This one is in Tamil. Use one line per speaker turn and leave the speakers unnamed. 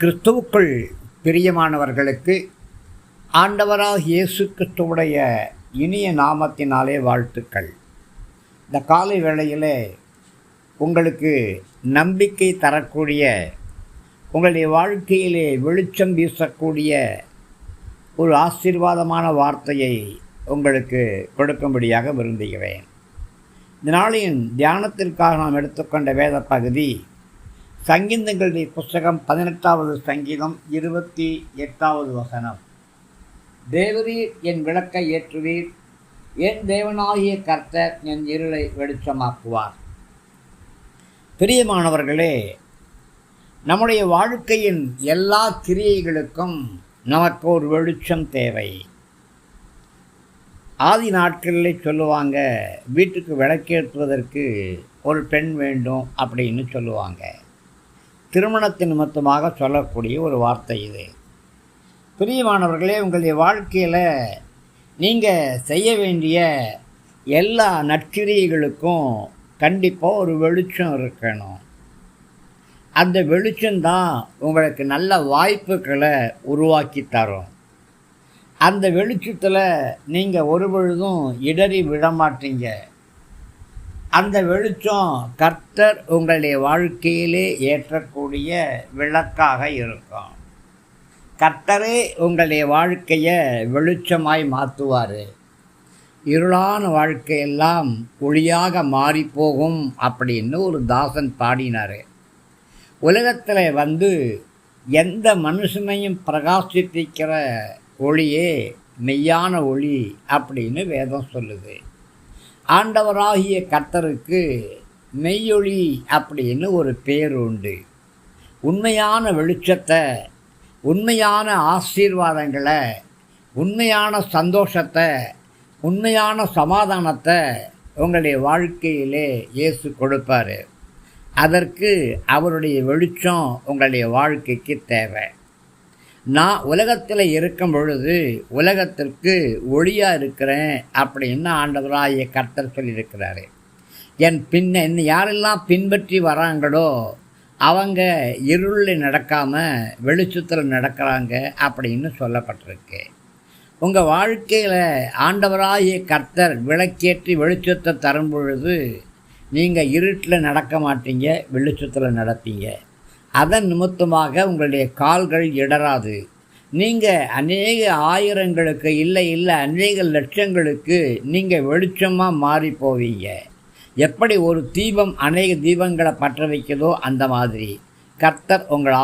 கிறிஸ்துவுக்குள் பிரியமானவர்களுக்கு ஆண்டவராக இயேசு கிறிஸ்துவுடைய இனிய நாமத்தினாலே வாழ்த்துக்கள். இந்த காலை வேளையிலே உங்களுக்கு நம்பிக்கை தரக்கூடிய, உங்களுடைய வாழ்க்கையிலே வெளிச்சம் வீசக்கூடிய ஒரு ஆசீர்வாதமான வார்த்தையை உங்களுக்கு கொடுக்கும்படியாக விரும்புகிறேன். இந்த நாளின் தியானத்திற்காக நாம் எடுத்துக்கொண்ட வேத பகுதி சங்கீதங்களுடைய புஸ்தகம் 18வது சங்கீதம் 28வது வசனம். தேவரீர் என் விளக்கை ஏற்றுவீர், என் தேவனாகிய கர்த்தர் என் இருளை வெளிச்சமாக்குவார். பிரியமானவர்களே, நம்முடைய வாழ்க்கையின் எல்லா கிரியைகளுக்கும் நமக்கு ஒரு வெளிச்சம் தேவை. ஆதி நாட்களில் சொல்லுவாங்க, வீட்டுக்கு விளக்கேற்றுவதற்கு ஒரு பெண் வேண்டும் அப்படின்னு சொல்லுவாங்க. திருமணத்தின் நிமித்தமாக சொல்லக்கூடிய ஒரு வார்த்தை இது. பிரியமானவர்களே, உங்களுடைய வாழ்க்கையில் நீங்கள் செய்ய வேண்டிய எல்லா நற்கிரியைகளுக்கும் கண்டிப்பாக ஒரு வெளிச்சம் இருக்கணும். அந்த வெளிச்சம்தான் உங்களுக்கு நல்ல வாய்ப்புகளை உருவாக்கி தரும். அந்த வெளிச்சத்தில் நீங்கள் ஒரு பொழுதும் இடறி விடமாட்டீங்க. அந்த வெளிச்சம் கர்த்தர் உங்களுடைய வாழ்க்கையிலே ஏற்றக்கூடிய விளக்காக இருக்கும். கர்த்தரே உங்களுடைய வாழ்க்கையை வெளிச்சமாய் மாற்றுவார். இருளான வாழ்க்கையெல்லாம் ஒளியாக மாறிப்போகும் அப்படின்னு ஒரு தாசன் பாடினார். உலகத்தில் எந்த மனுஷனையும் பிரகாசிப்பிக்கிற ஒளியே மெய்யான ஒளி அப்படின்னு வேதம் சொல்லுது. ஆண்டவராகிய கர்த்தருக்கு மெய்யொளி அப்படின்னு ஒரு பேர் உண்டு. உண்மையான வெளிச்சத்தை, உண்மையான ஆசீர்வாதங்களை, உண்மையான சந்தோஷத்தை, உண்மையான சமாதானத்தை உங்களுடைய வாழ்க்கையிலே இயேசு கொடுப்பார். அதற்கு அவருடைய வெளிச்சம் உங்களுடைய வாழ்க்கைக்கு தேவை. நான் உலகத்தில் இருக்கும் பொழுது உலகத்திற்கு ஒளியாக இருக்கிறேன் அப்படின்னு ஆண்டவராகிய கர்த்தர் சொல்லியிருக்கிறாரு. என்னை யாரெல்லாம் பின்பற்றி வராங்களோ அவங்க இருளில் நடக்காமல் வெளிச்சத்தில் நடக்கிறாங்க அப்படின்னு சொல்லப்பட்டிருக்கு. உங்கள் வாழ்க்கையில் ஆண்டவராகிய கர்த்தர் விளக்கேற்றி வெளிச்சத்தை தரும் பொழுது நீங்கள் இருட்டில் நடக்க மாட்டீங்க, வெளிச்சத்தில் நடப்பீங்க. அதன் நிமித்தமாக உங்களுடைய கால்கள் இடராது. நீங்கள் அநேக ஆயிரங்களுக்கு இல்லை அநேக லட்சங்களுக்கு நீங்கள் வெளிச்சமாக மாறி போவீங்க. எப்படி ஒரு தீபம் அநேக தீபங்களை பற்ற வைக்கிறதோ அந்த மாதிரி கர்த்தர் உங்கள்